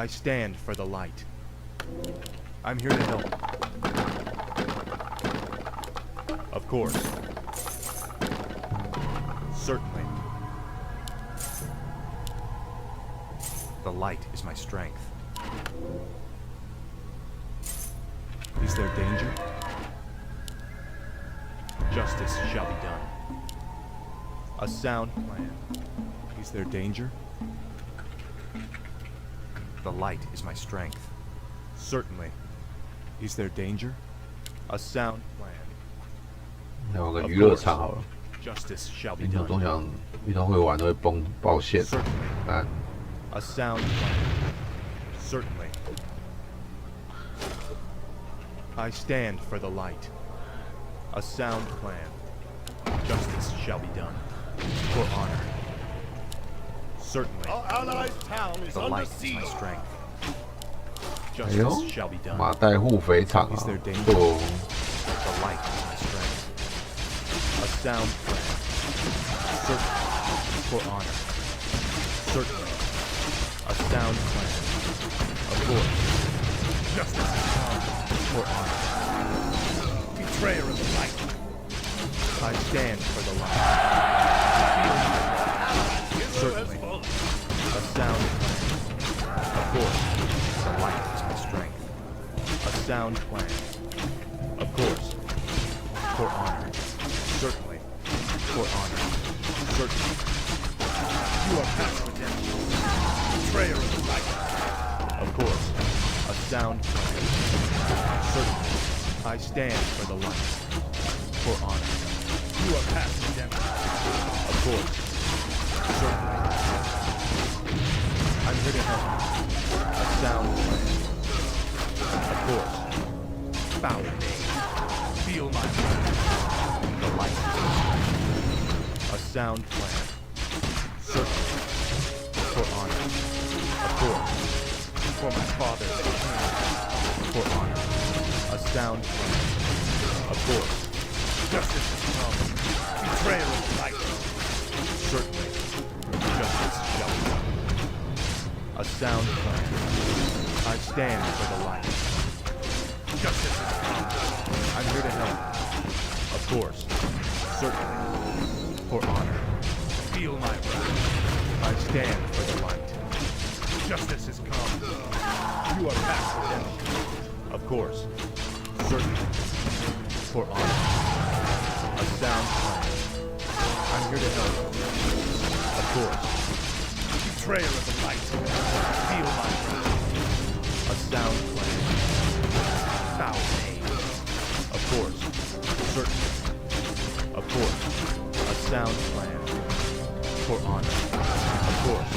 I stand for the light. I'm here to help. Of course. Certainly. The light is my strength. Is there danger? Justice shall be done. A sound plan. Is there danger? The light is my strength. Certainly. Is there danger? A sound plan. 有个娱乐场好了。 Justice shall be 领统 done. 中奖运动会玩都会爆线。 Certainly. A sound plan. Certainly. I stand for the light. A sound plan. Justice shall be done. For honor. Certainly. Our allies' town is The under light is siege. my strength. 哎呦 Justice shall be done. 马岱互肥场啊！ Is there danger? 哦， The light is my strength. A sound plan. Certainly. For honor. Certainly. A sound plan. Of course. Justice. For honor. Betrayer of the light. I stand for the light. Certainly. A sound plan. Of course. The light is my strength. A sound plan. Of course. For honor. Certainly. For honor. Certainly. You are past redemption. Betrayer of the light. Of course. A sound plan. Certainly. I stand for the light. For honor. You are past redemption. Of course. Certainly. I'm here to help. A sound plan. Of course. Foul name. Feel my wrath. The light. A sound plan. Certainly. For honor. Of course. For my father's return. For honor. A sound plan. Of course. Justice has come. Betrayer of the light. Certainly. Justice shall be done. A sound plan. I stand for the light. Justice has come. I'm here to help. Of course. Certainly. For honor. Feel my wrath. I stand for the light. Justice has come. You are past redemption. Of course. Certainly. For honor. A sound plan. I'm here to help. Of course. Betrayer of the light. Feel my wrath. A sound plan. Foul name. Of course. Certainly. Of course. A sound plan. For honor. Of course.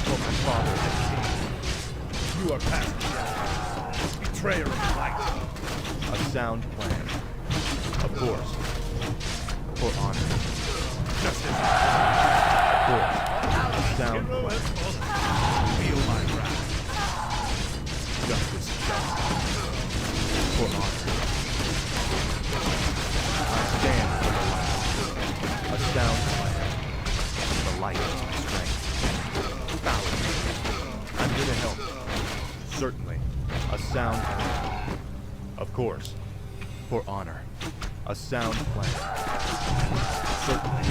For my father and king. You are past redemption. Betrayer of the light. A sound plan. Of course. For honor. Justice has Of course. A sound come. plan. Feel my wrath. Justice shall be done. For honor. I stand for the light. A sound plan. The light is my strength. Foul. I'm here to help. Certainly. A sound plan. Of course. For honor. A sound plan. Certainly.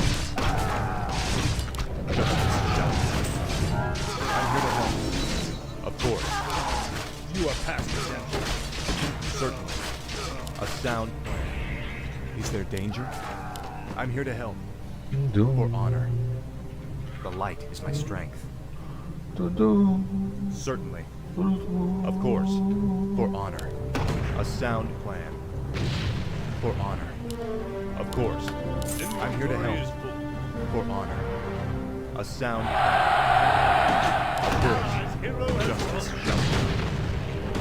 Justice shall be done. I'm here to help. Of course. You are past redemption. Certainly. A sound plan. Is there danger? I'm here to help. For honor. The light is my strength. Certainly. Of course. For honor. A sound plan. For honor. Of course. I'm here to help. For honor. A sound plan. Of course. Justice shall be done.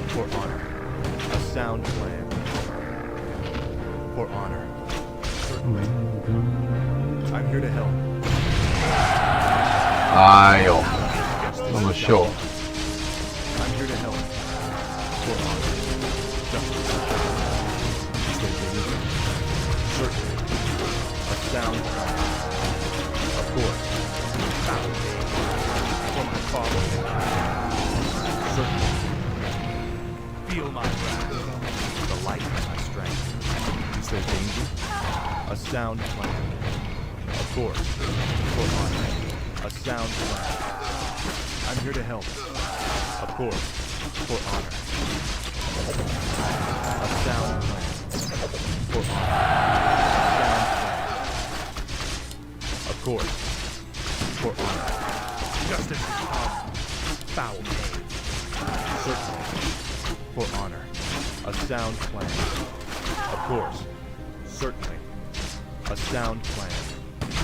For honor. A sound plan. For honor. Certainly. I'm here to help. 哎呦，那么秀！ I'm here to help. For honor. Justice. Is there danger? Certainly. A sound plan. Of course. Foul name. For my father. Certainly. A sound plan. Of course. For honor. A sound plan. I'm here to help. Of course. For honor. A sound plan. For honor. A sound plan. Of course. For honor. Justice is come. Foul play. Certainly. For honor. A sound plan. Of course. Certainly. A sound plan.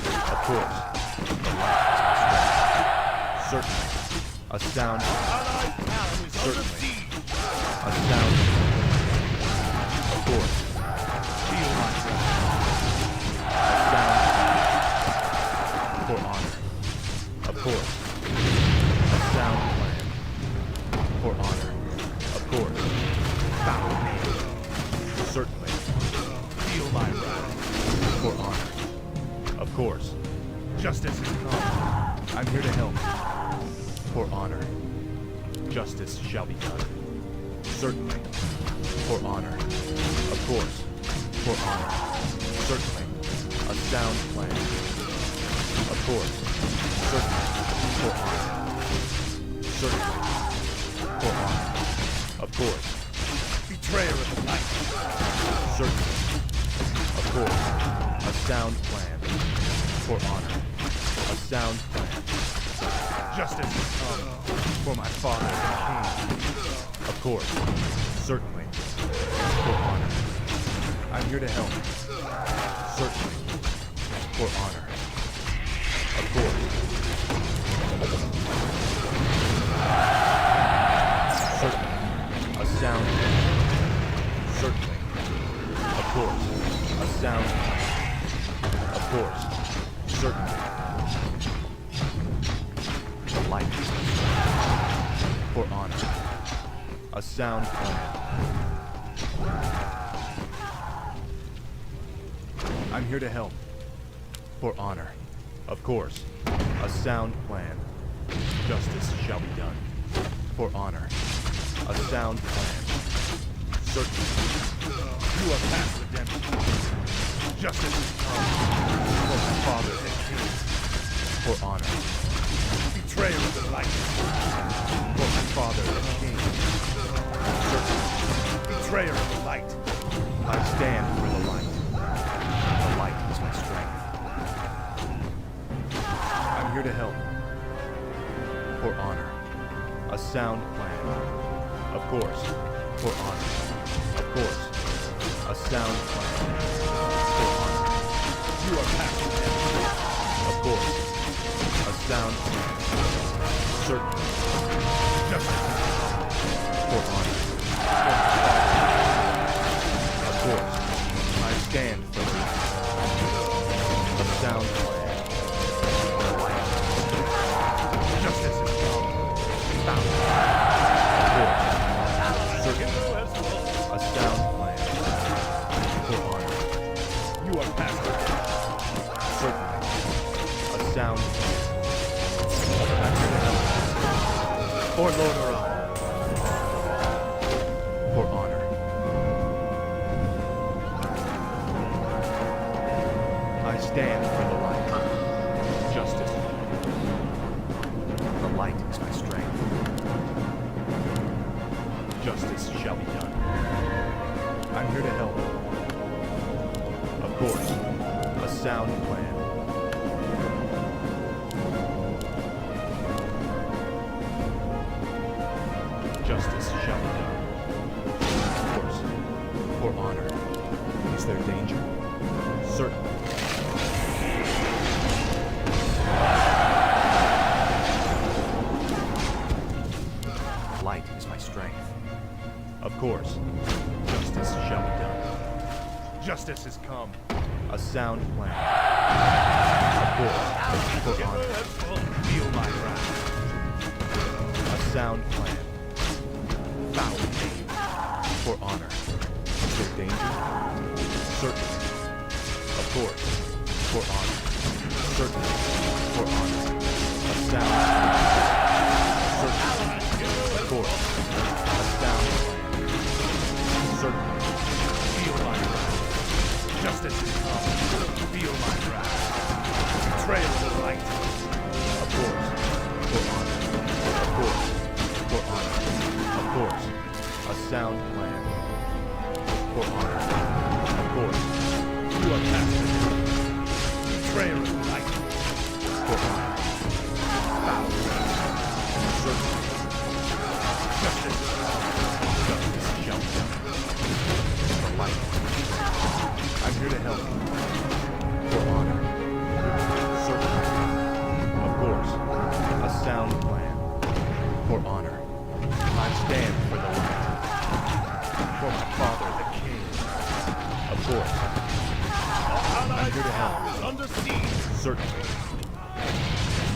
Of course. The light is my strength. Certainly. A sound plan. Certainly. A sound plan. Of course. Feel my strength. A sound plan. For honor. Of course. A sound plan. For honor. Of course. Foul name. Certainly. Feel my wrath. For honor. Of course. Justice has come. I'm here to help. For honor. Justice shall be done. Certainly. For honor. Of course. For honor. Certainly. A sound plan. Of course. Certainly. For honor. Certainly. For honor. Of course. Betrayer of the light. Certainly. Of course. A sound plan. For honor. A sound plan. Justice has come. For my father and king. Of course. Certainly. For honor. I'm here to help. Certainly. For honor. Of course. Certainly. A sound plan. Certainly. Of course. A sound plan. Of course. Certainly. The light is my strength. For honor. A sound plan. I'm here to help. For honor. Of course. A sound plan. Justice shall be done. For honor. A sound plan. Certainly. You are past redemption. Justice has come. For my father and king. For honor. Betrayer of the light. For my father and king. Certainly. Betrayer of the light. I stand for the light. The light is my strength. I'm here to help. For honor. A sound plan. Of course. For honor. Of course. A sound plan. For honor. You are past redemption. Of course. A sound plan. Certainly. Justice. For honor. For my father. Of course. I stand for the light. A sound plan. The light. Justice is come. Found. Of course. Certainly. A sound plan. For honor. You are past redemption. Certainly. A sound plan. I'm here to help. For Lord Orion. For honor. I stand for the light. Justice. The light is my strength. Justice shall be done. I'm here to help. Of course. A sound plan. Justice shall be done. Of course. For honor. Is there danger? Certainly. Light is my strength. Of course. Justice shall be done. Justice has come. A sound plan. Of course. For honor. Feel my wrath. A sound plan. Foul name. For honor. Is there danger? Certainly. Of course. For honor. Certainly. For honor. A sound plan. Certainly. Of course. A sound plan. Certainly. Feel my wrath. Justice has come. Feel my wrath. Betrayal of the light. Of course. For honor. Of course. For honor. Of course. A sound plan. For honor. Of course. You are past it. Betrayal of the light. For honor. Foul. Certainly. Justice. Justice shall be done. The light. I'm here to help. For honor. Certainly. Of course. A sound plan. For honor. I stand for the light. For my father, the king. Of course. I'm here to help. Is under siege. Certainly.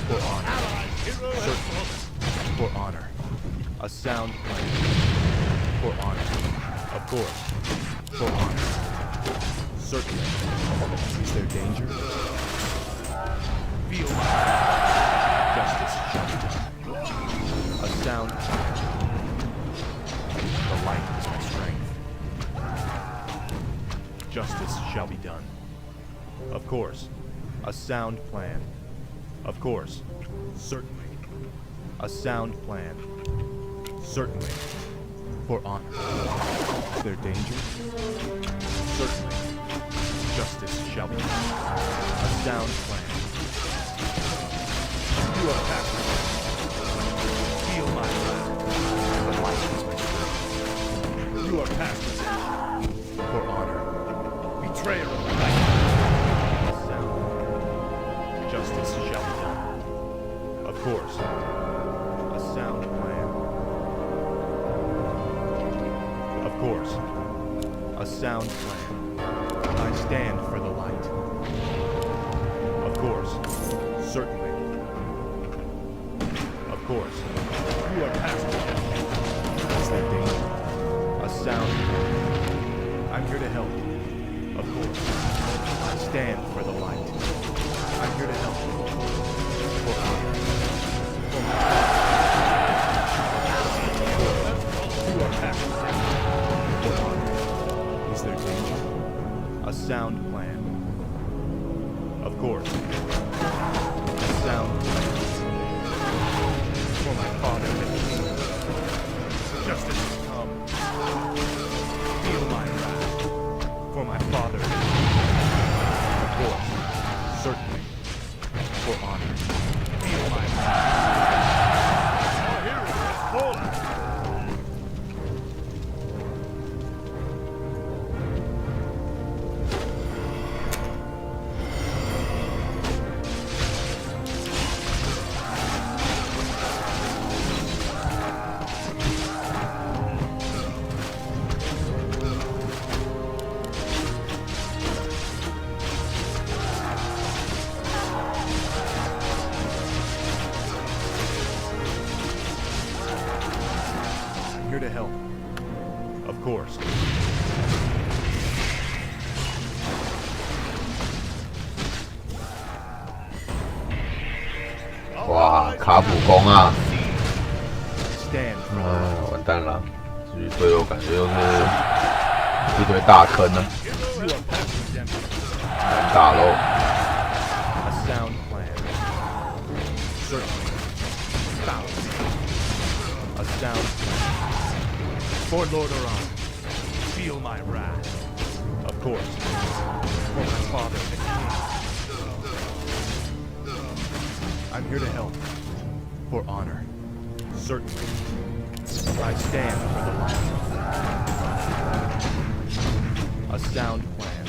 For honor. Allied hero has Certainly. fallen. For honor. A sound plan. For honor. Of course. For honor. Certainly. Is there danger? Feel my Justice shall be done. A sound plan. The light is my strength. Justice shall be done. Of course. A sound plan. Of course. Certainly. A sound plan. Certainly. For honor. Is there danger? Certainly. Justice shall be done. A sound plan. You are past it. Feel my wrath. The light is my strength. You are past it. For honor. Betrayal of the light. A sound. Justice shall be done. Of course. A sound plan. Of course. A sound plan. I stand for the light. Of course. Certainly. Of course. You are past it. Is there danger? A sound plan. I'm here to help. Of course. I stand for the light. I'm here to help. For honor. For my You are past it. For honor. Is there danger? A sound plan. Of course. A sound plan. For my father, the king. Justice has come. Feel my wrath. For my father, the king. Of course. Certainly. For honor. Feel my wrath. Our hero has fallen. I'm here to help. Of course. 哇，卡普攻啊！ Stand for 完蛋了，至于队友感觉又是一堆大坑呢， You are past redemption. 难打喽。 a sound plan. Certainly. Foul. A sound plan. For Lord Oran. Feel my wrath. Of course. For my father, the king. I'm here to help. For honor. Certainly. I stand for the light. A sound plan.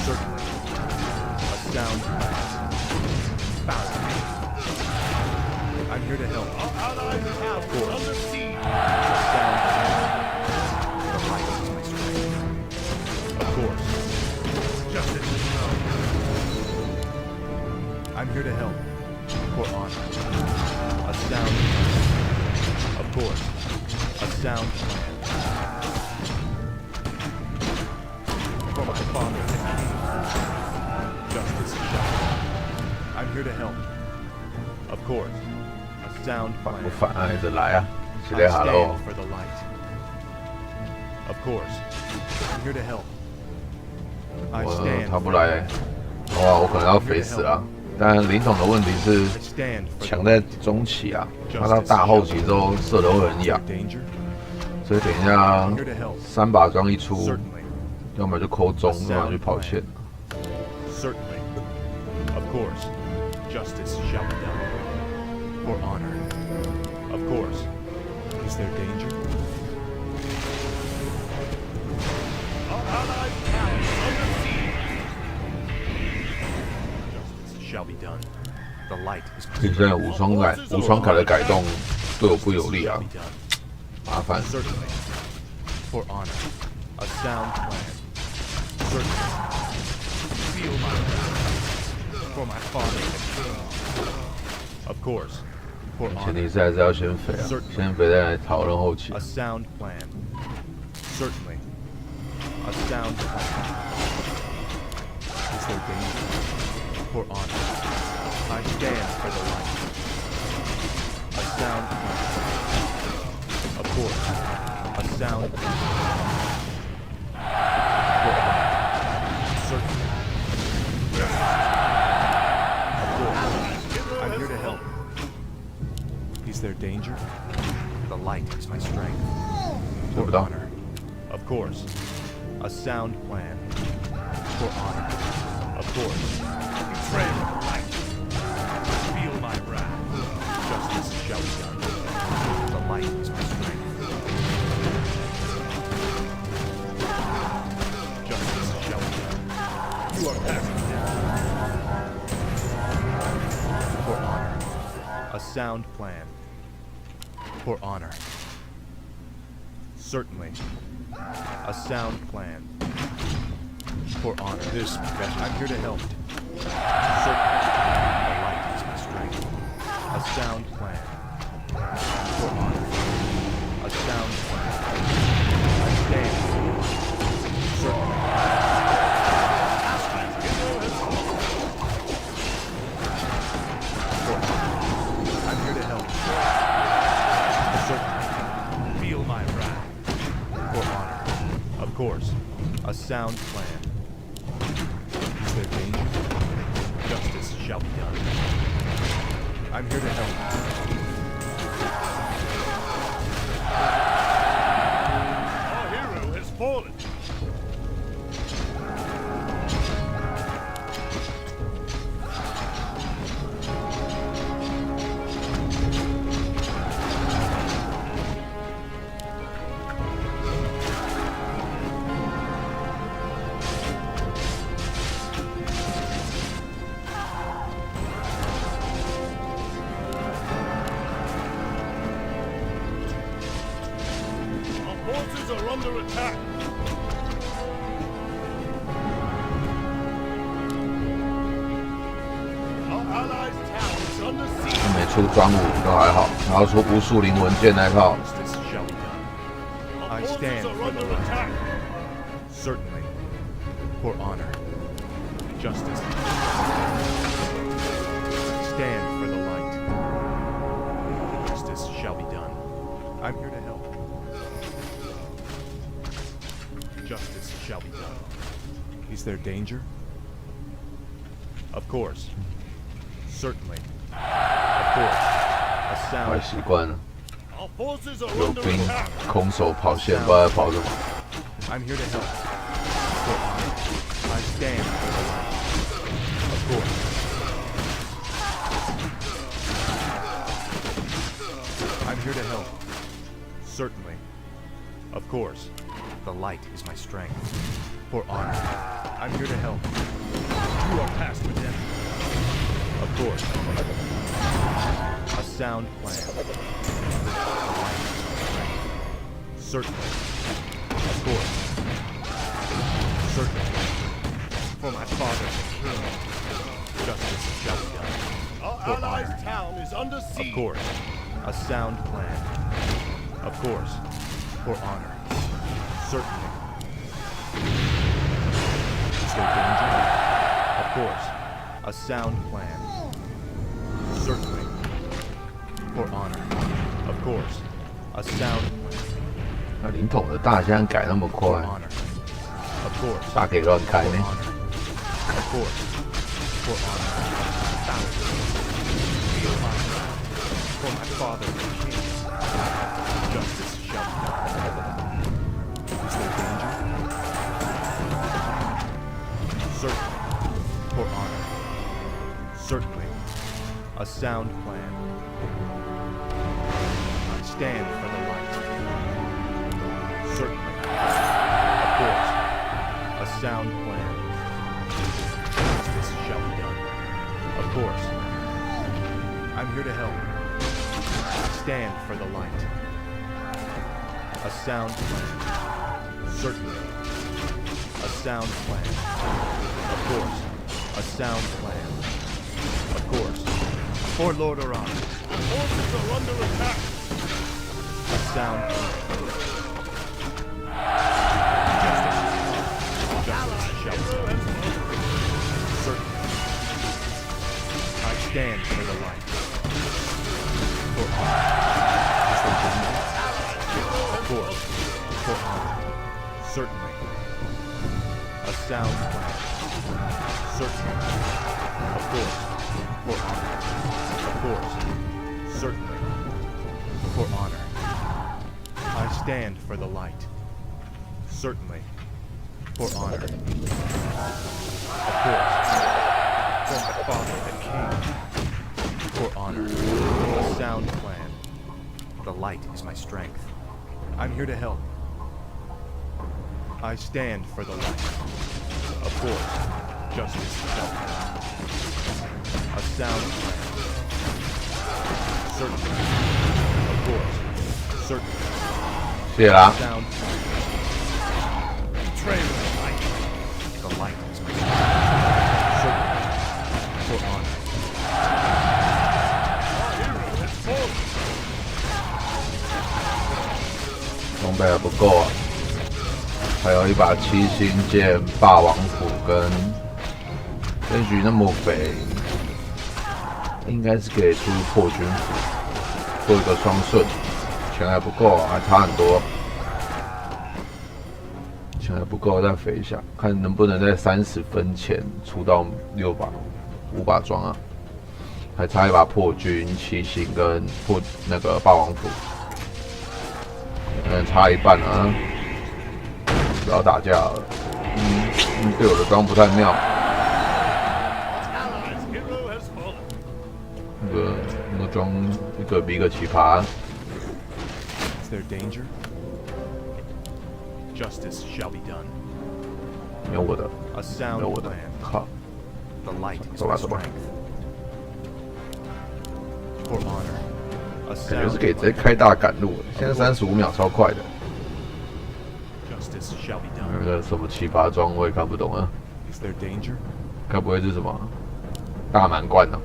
Certainly. A sound plan. Foul. I'm here to help. Our allies have Of course. under siege. A sound plan. The light is my strength. Of course. Justice is come. I'm here to help. For honor. A sound plan. Of course. A sound plan. For my father, the king. Justice shall be done. I'm here to help. Of course. A sound 反 plan. 不反啊？一直来啊！起 I 来哈喽 stand！for the light. Of course. I'm here to help. I 我 stand. 他不 for the 来 light. 哇，我可能要肥死了。但凌统的问题是抢在中期啊，他到大后期之后射的会很痒，所以等一下3把装一出，要么就扣中，要么就跑线。Certainly, of course, justice shall be done. For honor, of course. Is there danger? Our allied town is under siege. Justice shall be done. The light is 现在无双卡的改动对我不有利啊，麻烦。 Certainly. For honor, a sound plan. Certainly. Feel my wrath. For my father. Of course. For 前提 honor, 是还是要先肥啊，先肥再来讨论后期 a。sound plan. Certainly. A sound plan. Is there danger? For honor, I stand for the light. A sound plan. Of course. A sound plan. For honor. Certainly. Of course. I'm here to help. Is there danger? The light is my strength. For honor. Of course. A sound plan. For honor. Of course. Betrayal of the light. Feel my wrath. Justice shall be done. The light is my strength. Justice shall be done. You are passing death. For honor. A sound plan. For honor. Certainly. A sound plan. For honor. This better. I'm here to help. Certainly. The light is my strength. A sound plan. For honor. A sound plan. I stand. Certainly. For honor. I'm here to help. Certainly. Feel my wrath. For honor. Of course. A sound plan. Is there danger? Justice shall be done. I'm here to help. Our hero has fallen. 没出专武都还好，然后出无数零文件那一套， Justice shall be done. I stand for the light. Certainly. For honor. Justice. Stand for the light. Justice shall be done. I'm here to help. Justice shall be done. Is there danger? Of course. Certainly. Of course. A 坏 sound. 习惯了。 Our forces are 有 under 兵 attack. 空手跑线，不知道在跑什么。 I'm here to help. For honor. I stand for the light. Of course. I'm here to help. Certainly. Of course. The light is my strength. For honor. I'm here to help. You are past redemption. Of course. A sound plan. The light is my strength. Certainly. Of course. Certainly. For my father's kingdom. Justice shall be done. Our For allies' honor. town is under Of siege. course. A sound plan. Of course. For honor. Certainly. Is there danger? Of course. A sound plan. Certainly. For honor. Of course. A sound plan. 那凌统的大箱改那么 For 快， honor. Of course. 大可以乱开 For 呢。 honor. Of course. For honor. Feel my wrath. For my father the king. Justice shall be done. Is there danger? Certainly. For honor. Certainly. A sound plan. I stand for the light. Certainly. Of course. A sound plan. Justice shall be done. Of course. I'm here to help. I stand for the light. A sound plan. Certainly. A sound plan. Of course. A sound plan. Of course. For Lord Oran. Forces are under attack. A sound plan. Justice shall be done. Certainly. I stand for the light. For honor. Is there danger? Of course. For honor. Certainly. A sound plan. Certainly. Of course. For honor. Of course. Certainly. For honor. I stand for the light. Certainly. For honor. Of course. For my father the king. For honor. A sound plan. The light is my strength. I'm here to help. I stand for the light. Of course. Justice shall be done. A sound plan. Certainly. Of course. Certainly. 谢啦。 Sound plan. Betrayal of the light. The light is my strength. Certainly. For honor. Our hero has fallen. 装备还不够啊，还有一把七星剑、霸王斧跟这一局那么肥，应该是可以出破军斧，做一个双顺，钱还不够啊，还差很多，钱还不够，再肥一下，看能不能在30分前出到5把装啊，还差一把破军、七星跟那个霸王斧。差一半啊！不要打架了。对我的装不太妙。 Allies' hero has fallen. 那个装一个比一个奇葩。 Is there danger? Justice shall be done. 没有我的， A 没 sound 有我的。 plan. 靠， The light is 走 my 吧走吧。 strength. For honor. A 感觉 sound 是可以直接 plan. 开大赶路，现在35秒超快的。 Justice shall be 那 done. 个什么奇葩装我也看不懂啊， Is there danger? 该不会是什么大满贯呢、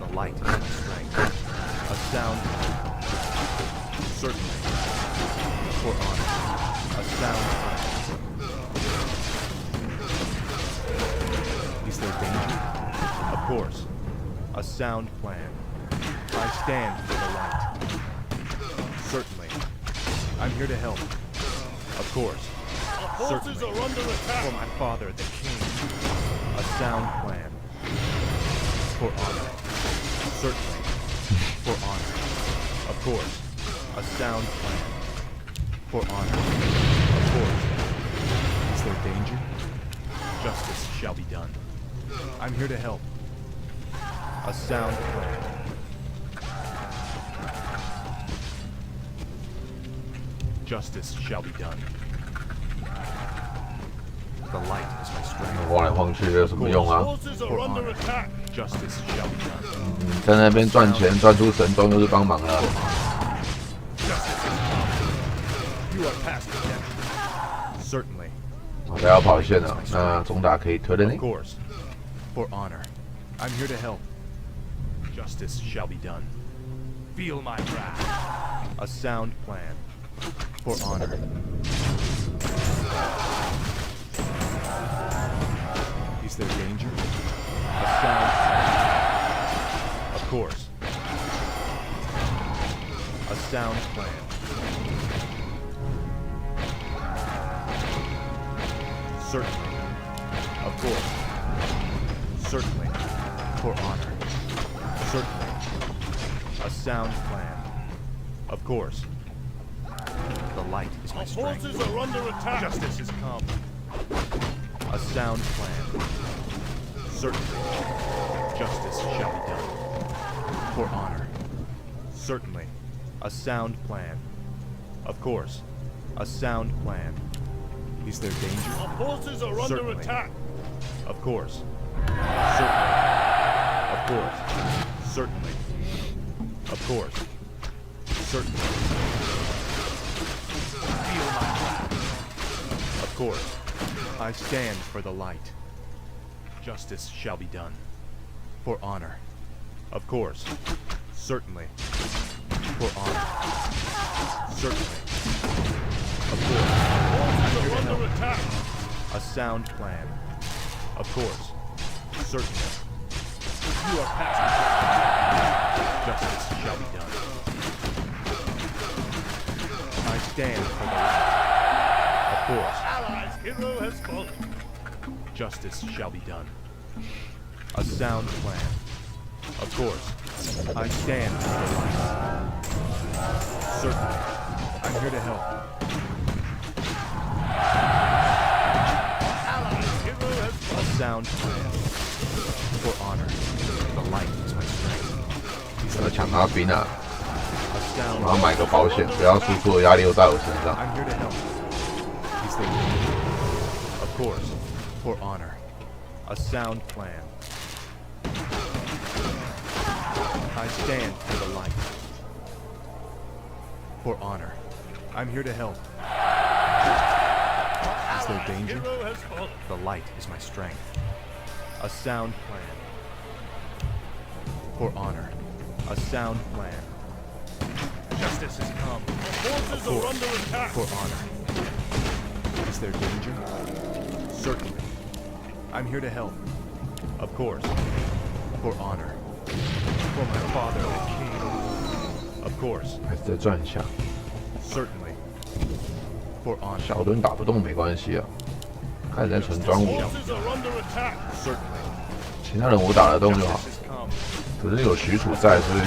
The light is my strength. A sound plan. Certainly. For honor. A sound plan. Is there danger? Of course. A sound plan. I stand for the light. Certainly. I'm here to help. Of course. Our forces Certainly. are under For attack. my father, the king. A sound plan. For honor. Certainly. For honor. Of course. A sound plan. For honor. Of course. Is there danger? Justice shall be done. I'm here to help. A sound plan. Justice shall be done. The light is my strength. 晃来晃去有什么用啊？ Forces are under attack. Justice shall be done. 在那边赚钱赚出神装就是帮忙了。 You are past redemption. Certainly. 我要跑线了，那总打可以推了 Of 你。 course. For honor. I'm here to help. Justice shall be done. Feel my wrath. A sound plan. For honor. Is there danger? A sound plan. Of course. A sound plan. Certainly. Of course. Certainly. For honor. Certainly. A sound plan. Of course. The light is my strength. Forces are under attack. Justice has come. A sound plan. Certainly. Justice shall be done. For honor. Certainly. A sound plan. Of course. A sound plan. Is there danger? Our forces are under Certainly. attack. Of course. Certainly. Of course. Certainly. Of course. Certainly. Feel my wrath. Of course. I stand for the light. Justice shall be done. For honor. Of course. Certainly. For honor. Certainly. Of course. I'm here to Under help. attack. A sound plan. Of course. Certainly. You are past the justice shall be done. I stand for the light. Of course. Allies' hero has fallen. Justice shall be done. A sound plan. Of course. I stand for the light. Certainly. I'm here to help. Allies' hero has A fallen. sound plan. For honor. The light is my strength. 要抢他兵啊！ A sound 我要买个保险，不要输出的压力又在我身上。 I'm here to help. Is there danger? Of course. For honor. A sound plan. I stand for the light. For honor. I'm here to help. Is there danger? Hero has fallen. The light is my strength. A sound plan. For honor. A sound plan. Justice has come. Forces Of are course. under attack. For honor. Is there danger? Certainly. I'm here to help. Of course. For honor. For my father the king. Of course. 还是再转一下， Certainly. For honor. 小盾打不动没关系啊。开始在存专武， Forces are under attack. Certainly. 其他人我打得动就好 Justice。has come. 可是有许褚在，所以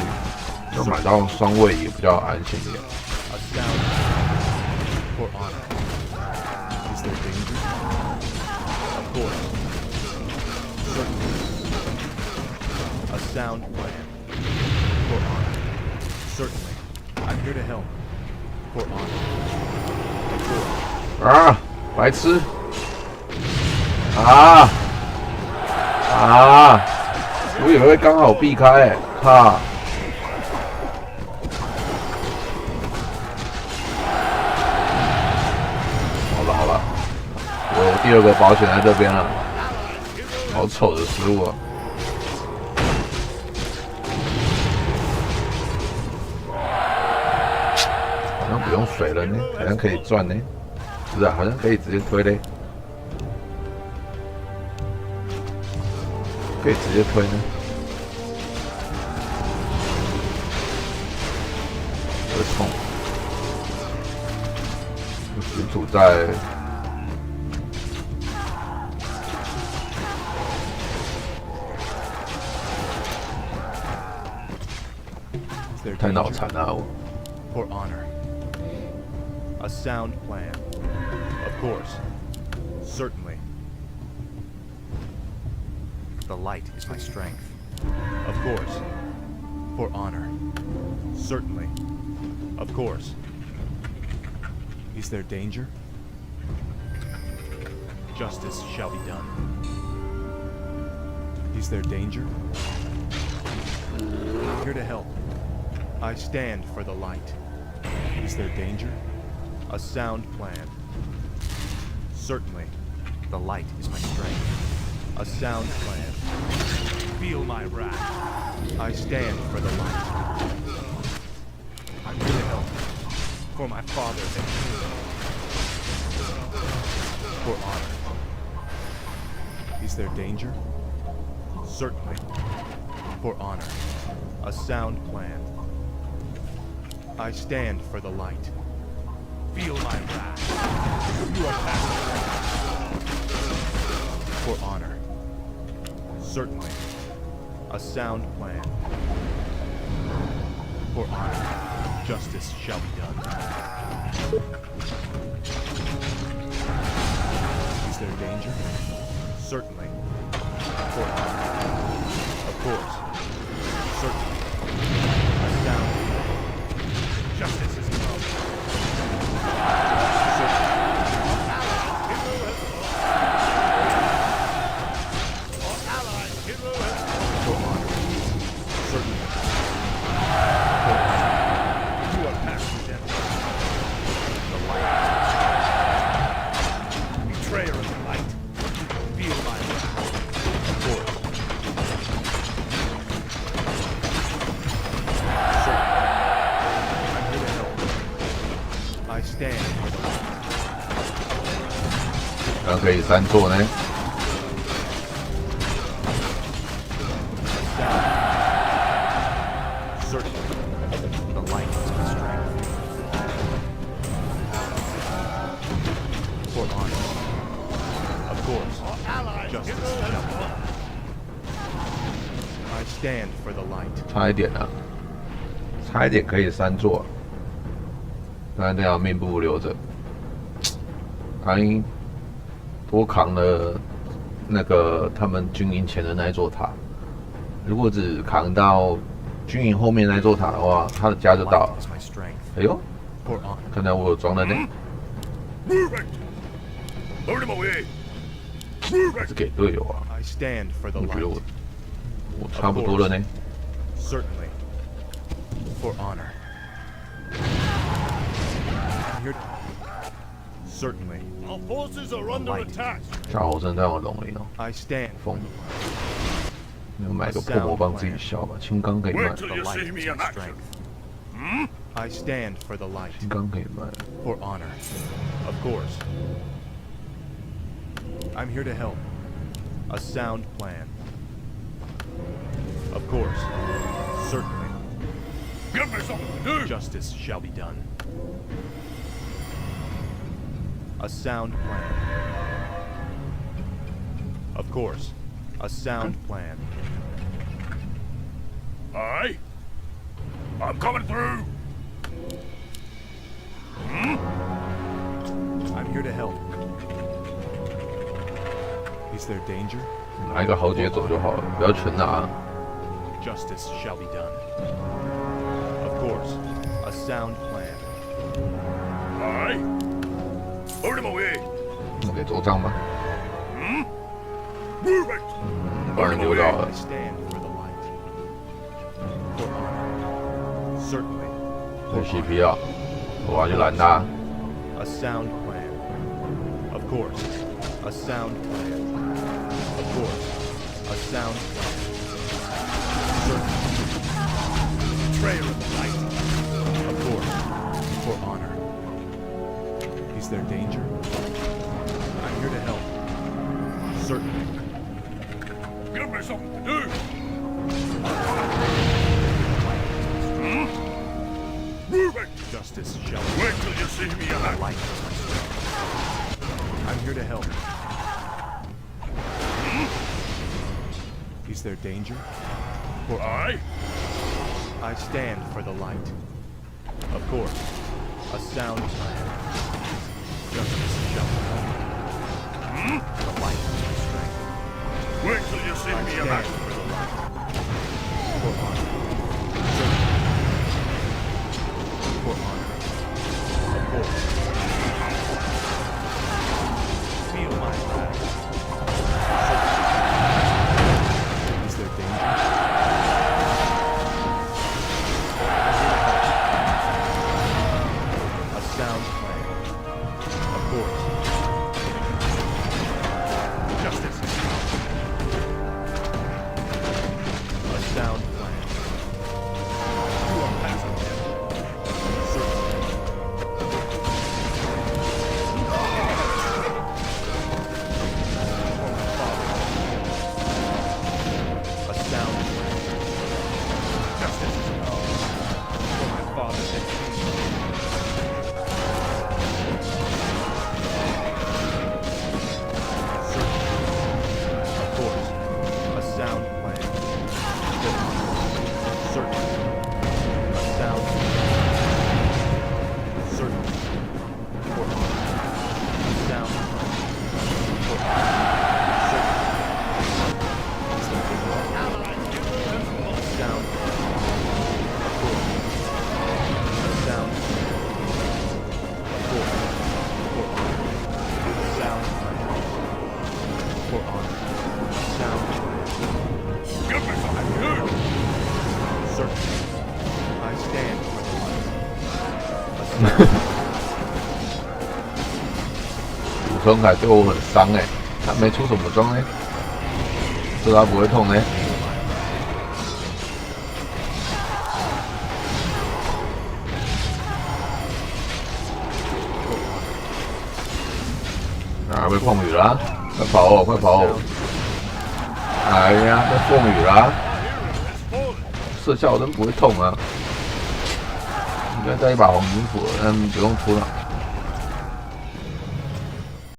就买到双位也比较安心一点。 A sound plan. For honor. Is there danger? Of course. Certainly. A sound plan. For honor. Certainly. I'm here to help. For honor. Of course. 啊，白痴！啊！我以为会刚好避开、欸，靠！好了，我有第二个保险在这边了，好丑的失误啊！好像不用水了呢，好像可以转呢，不是啊，好像可以直接推嘞，可以直接推呢。会冲，有许褚在。 Is there 太脑 danger? 残了我。 For honor. A sound plan. Of course. Certainly. The light is my strength. Of course. For honor. Certainly. Of course. Is there danger? Justice shall be done. Is there danger? I'm here to help. I stand for the light. Is there danger? A sound plan. Certainly. The light is my strength. A sound plan. Feel my wrath. I stand for the light. I'm here to help. For my father and king. For honor. Is there danger? Certainly. For honor. A sound plan. I stand for the light. Feel my wrath. You are passive. For honor. Certainly. A sound plan. For honor, justice shall be done. Is there danger? Certainly. For honor. Of course. Certainly. A sound plan. Justice is come. Certainly. For honor. Certainly. For honor. You are past redemption. The light. Betrayer of the light. Feel my wrath. Of course. Certainly. I'm here to help. I stand for the light. 刚可以3座呢。 Certainly, the light is my strength. For honor. Of course, justice shall be done. I stand for the light. 差一点啊，差一点可以3座，但这样命不留着。还多扛了那个他们军营前的那一座塔，如果只扛到军营后面那座塔的话，他的家就到了。 Light is my strength. 哎呦， For honor. 看来我有装的呢， Move it! Load him away! Move 还 it! 是给队友啊？ I stand for the 我觉得 light. 我差不多了呢。 Certainly. For honor. I'm here to... Certainly. Our forces are under Light. attack! 夏侯真在我龙里哦， I stand 疯。你买个破魔棒自己消吧，青钢可以卖 Wait，till the you light see is me my in action. strength. I stand for the light. 青钢可以卖。 For honor. Of course. I'm here to help. A sound plan. Of course. Certainly. Give me something to do! Justice shall be done. A sound plan. Of course. A sound plan. Aye? I'm coming through! I'm here to help. Is there danger? 拿一个豪杰走就好了，不要全拿。 Justice shall be done. Of course. A sound plan. Aye? Load him away! 我给周章吧， Move it! 不然丢掉了 I。stand for the light. For honor. Certainly. 有 For CP honor. 啊，我要去拦他。 A sound plan. Of course. A sound plan. Of course. A sound plan. Certainly. Betrayer of the light. Of course. For honor. Is there danger? I'm here to help. Certainly. Give me something to do! Move it! Justice shall be Wait till you see me in the action! light is my strength. I'm here to help. Is there danger? For Aye? I stand for the light. Of course. A sound plan. Justice shall be done. The light is my strength. Wait till you see I me in stand action! for the light. For honor. Certainly. For honor. Of course. Feel my wrath. Certainly. Is there danger? A sound plan. Of course. Justice is come. A sound plan. 装卡对我很伤哎，他没出什么装呢，这他不会痛呢。啊，被碰雨了，快跑哦，快跑哦！哎呀，被碰雨了，射下我真不会痛啊！应该带一把黄金斧，但不用出了。